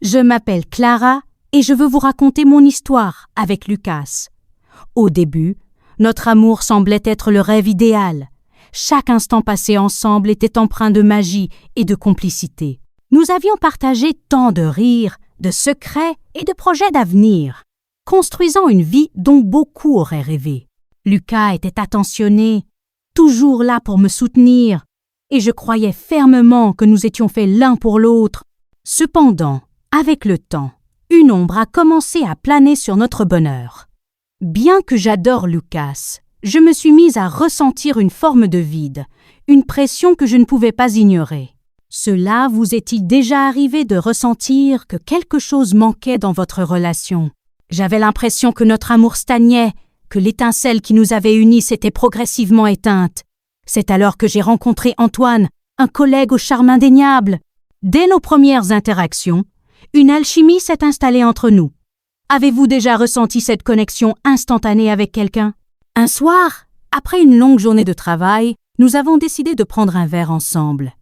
Je m'appelle Clara et je veux vous raconter mon histoire avec Lucas. Au début, notre amour semblait être le rêve idéal. Chaque instant passé ensemble était empreint de magie et de complicité. Nous avions partagé tant de rires, de secrets et de projets d'avenir, construisant une vie dont beaucoup auraient rêvé. Lucas était attentionné, toujours là pour me soutenir, et je croyais fermement que nous étions faits l'un pour l'autre. Cependant, avec le temps, une ombre a commencé à planer sur notre bonheur. Bien que j'adore Lucas, je me suis mise à ressentir une forme de vide, une pression que je ne pouvais pas ignorer. Cela vous est-il déjà arrivé de ressentir que quelque chose manquait dans votre relation? J'avais l'impression que notre amour stagnait, que l'étincelle qui nous avait unis s'était progressivement éteinte. C'est alors que j'ai rencontré Antoine, un collègue au charme indéniable. Dès nos premières interactions, une alchimie s'est installée entre nous. Avez-vous déjà ressenti cette connexion instantanée avec quelqu'un? Un soir, après une longue journée de travail, nous avons décidé de prendre un verre ensemble.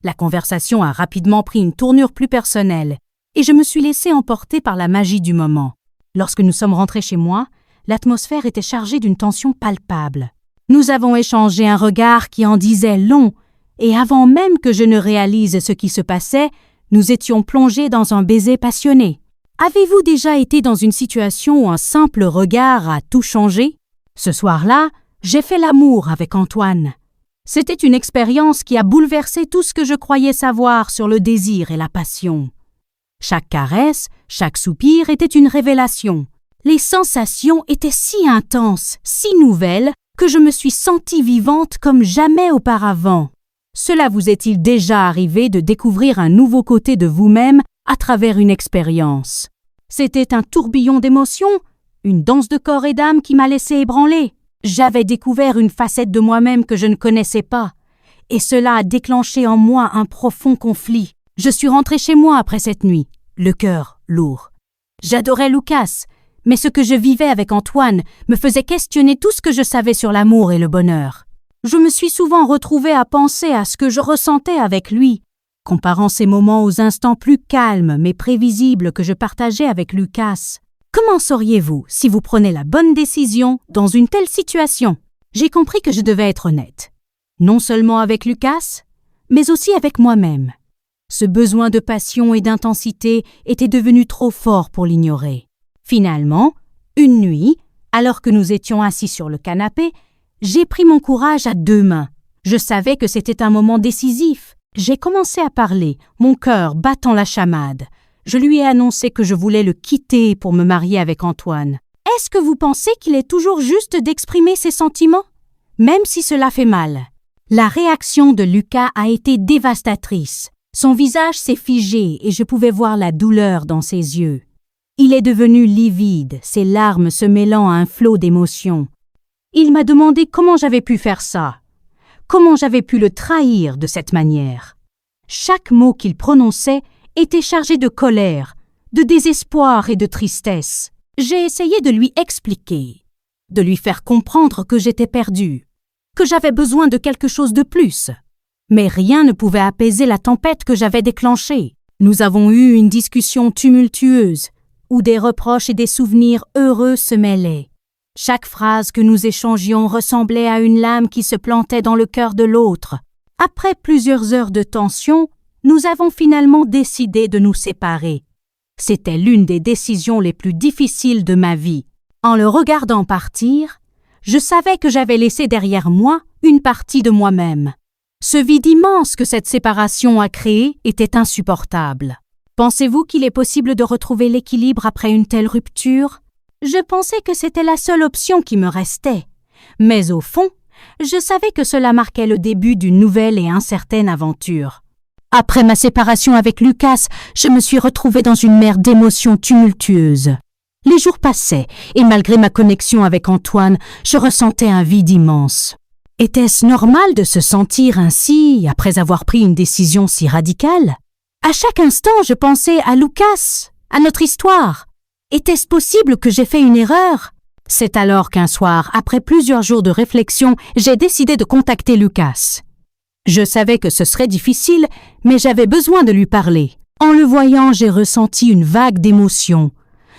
La conversation a rapidement pris une tournure plus personnelle et je me suis laissée emporter par la magie du moment. Lorsque nous sommes rentrés chez moi, l'atmosphère était chargée d'une tension palpable. Nous avons échangé un regard qui en disait long et avant même que je ne réalise ce qui se passait, nous étions plongés dans un baiser passionné. Avez-vous déjà été dans une situation où un simple regard a tout changé? Ce soir-là, j'ai fait l'amour avec Antoine. C'était une expérience qui a bouleversé tout ce que je croyais savoir sur le désir et la passion. Chaque caresse, chaque soupir était une révélation. Les sensations étaient si intenses, si nouvelles, que je me suis sentie vivante comme jamais auparavant. Cela vous est-il déjà arrivé de découvrir un nouveau côté de vous-même à travers une expérience? C'était un tourbillon d'émotions, une danse de corps et d'âme qui m'a laissé ébranler. J'avais découvert une facette de moi-même que je ne connaissais pas, et cela a déclenché en moi un profond conflit. Je suis rentrée chez moi après cette nuit, le cœur lourd. J'adorais Lucas, mais ce que je vivais avec Antoine me faisait questionner tout ce que je savais sur l'amour et le bonheur. Je me suis souvent retrouvée à penser à ce que je ressentais avec lui, comparant ces moments aux instants plus calmes mais prévisibles que je partageais avec Lucas. Comment sauriez-vous si vous prenez la bonne décision dans une telle situation? J'ai compris que je devais être honnête, non seulement avec Lucas, mais aussi avec moi-même. Ce besoin de passion et d'intensité était devenu trop fort pour l'ignorer. Finalement, une nuit, alors que nous étions assis sur le canapé, j'ai pris mon courage à deux mains. Je savais que c'était un moment décisif. J'ai commencé à parler, mon cœur battant la chamade. Je lui ai annoncé que je voulais le quitter pour me marier avec Antoine. Est-ce que vous pensez qu'il est toujours juste d'exprimer ses sentiments, même si cela fait mal? La réaction de Lucas a été dévastatrice. Son visage s'est figé et je pouvais voir la douleur dans ses yeux. Il est devenu livide, ses larmes se mêlant à un flot d'émotions. Il m'a demandé comment j'avais pu faire ça, comment j'avais pu le trahir de cette manière. Chaque mot qu'il prononçait était chargé de colère, de désespoir et de tristesse. J'ai essayé de lui expliquer, de lui faire comprendre que j'étais perdue, que j'avais besoin de quelque chose de plus. Mais rien ne pouvait apaiser la tempête que j'avais déclenchée. Nous avons eu une discussion tumultueuse, où des reproches et des souvenirs heureux se mêlaient. Chaque phrase que nous échangions ressemblait à une lame qui se plantait dans le cœur de l'autre. Après plusieurs heures de tension, nous avons finalement décidé de nous séparer. C'était l'une des décisions les plus difficiles de ma vie. En le regardant partir, je savais que j'avais laissé derrière moi une partie de moi-même. Ce vide immense que cette séparation a créé était insupportable. Pensez-vous qu'il est possible de retrouver l'équilibre après une telle rupture? Je pensais que c'était la seule option qui me restait. Mais au fond, je savais que cela marquait le début d'une nouvelle et incertaine aventure. Après ma séparation avec Lucas, je me suis retrouvée dans une mer d'émotions tumultueuses. Les jours passaient, et malgré ma connexion avec Antoine, je ressentais un vide immense. Était-ce normal de se sentir ainsi après avoir pris une décision si radicale? À chaque instant, je pensais à Lucas, à notre histoire. Était-ce possible que j'ai fait une erreur? C'est alors qu'un soir, après plusieurs jours de réflexion, j'ai décidé de contacter Lucas. Je savais que ce serait difficile, mais j'avais besoin de lui parler. En le voyant, j'ai ressenti une vague d'émotion.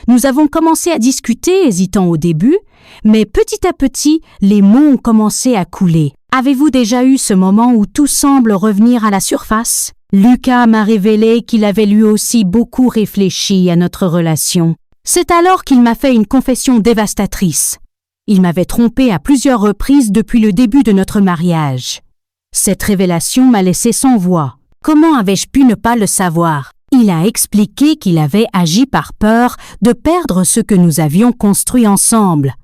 Nous avons commencé à discuter, hésitant au début, mais petit à petit, les mots ont commencé à couler. Avez-vous déjà eu ce moment où tout semble revenir à la surface? Lucas m'a révélé qu'il avait lui aussi beaucoup réfléchi à notre relation. C'est alors qu'il m'a fait une confession dévastatrice. Il m'avait trompé à plusieurs reprises depuis le début de notre mariage. Cette révélation m'a laissé sans voix. Comment avais-je pu ne pas le savoir? Il a expliqué qu'il avait agi par peur de perdre ce que nous avions construit ensemble,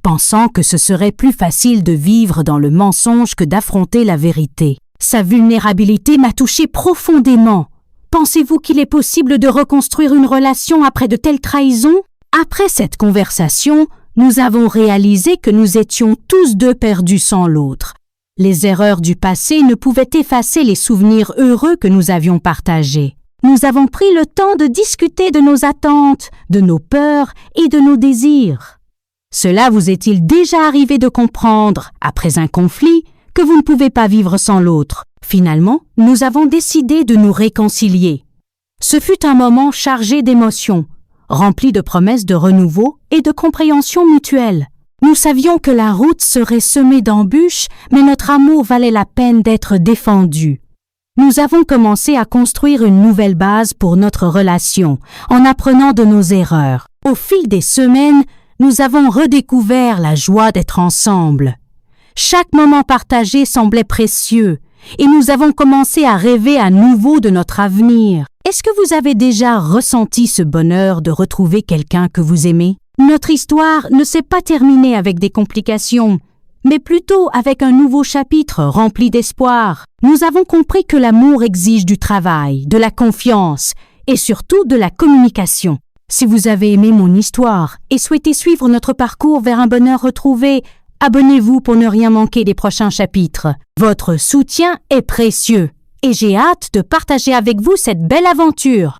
pensant que ce serait plus facile de vivre dans le mensonge que d'affronter la vérité. Sa vulnérabilité m'a touché profondément. Pensez-vous qu'il est possible de reconstruire une relation après de telles trahisons? Après cette conversation, nous avons réalisé que nous étions tous deux perdus sans l'autre. Les erreurs du passé ne pouvaient effacer les souvenirs heureux que nous avions partagés. Nous avons pris le temps de discuter de nos attentes, de nos peurs et de nos désirs. Cela vous est-il déjà arrivé de comprendre, après un conflit, que vous ne pouvez pas vivre sans l'autre? Finalement, nous avons décidé de nous réconcilier. Ce fut un moment chargé d'émotions, rempli de promesses de renouveau et de compréhension mutuelle. Nous savions que la route serait semée d'embûches, mais notre amour valait la peine d'être défendu. Nous avons commencé à construire une nouvelle base pour notre relation, en apprenant de nos erreurs. Au fil des semaines, nous avons redécouvert la joie d'être ensemble. Chaque moment partagé semblait précieux, et nous avons commencé à rêver à nouveau de notre avenir. Est-ce que vous avez déjà ressenti ce bonheur de retrouver quelqu'un que vous aimez? Notre histoire ne s'est pas terminée avec des complications, mais plutôt avec un nouveau chapitre rempli d'espoir. Nous avons compris que l'amour exige du travail, de la confiance et surtout de la communication. Si vous avez aimé mon histoire et souhaitez suivre notre parcours vers un bonheur retrouvé, abonnez-vous pour ne rien manquer des prochains chapitres. Votre soutien est précieux et j'ai hâte de partager avec vous cette belle aventure.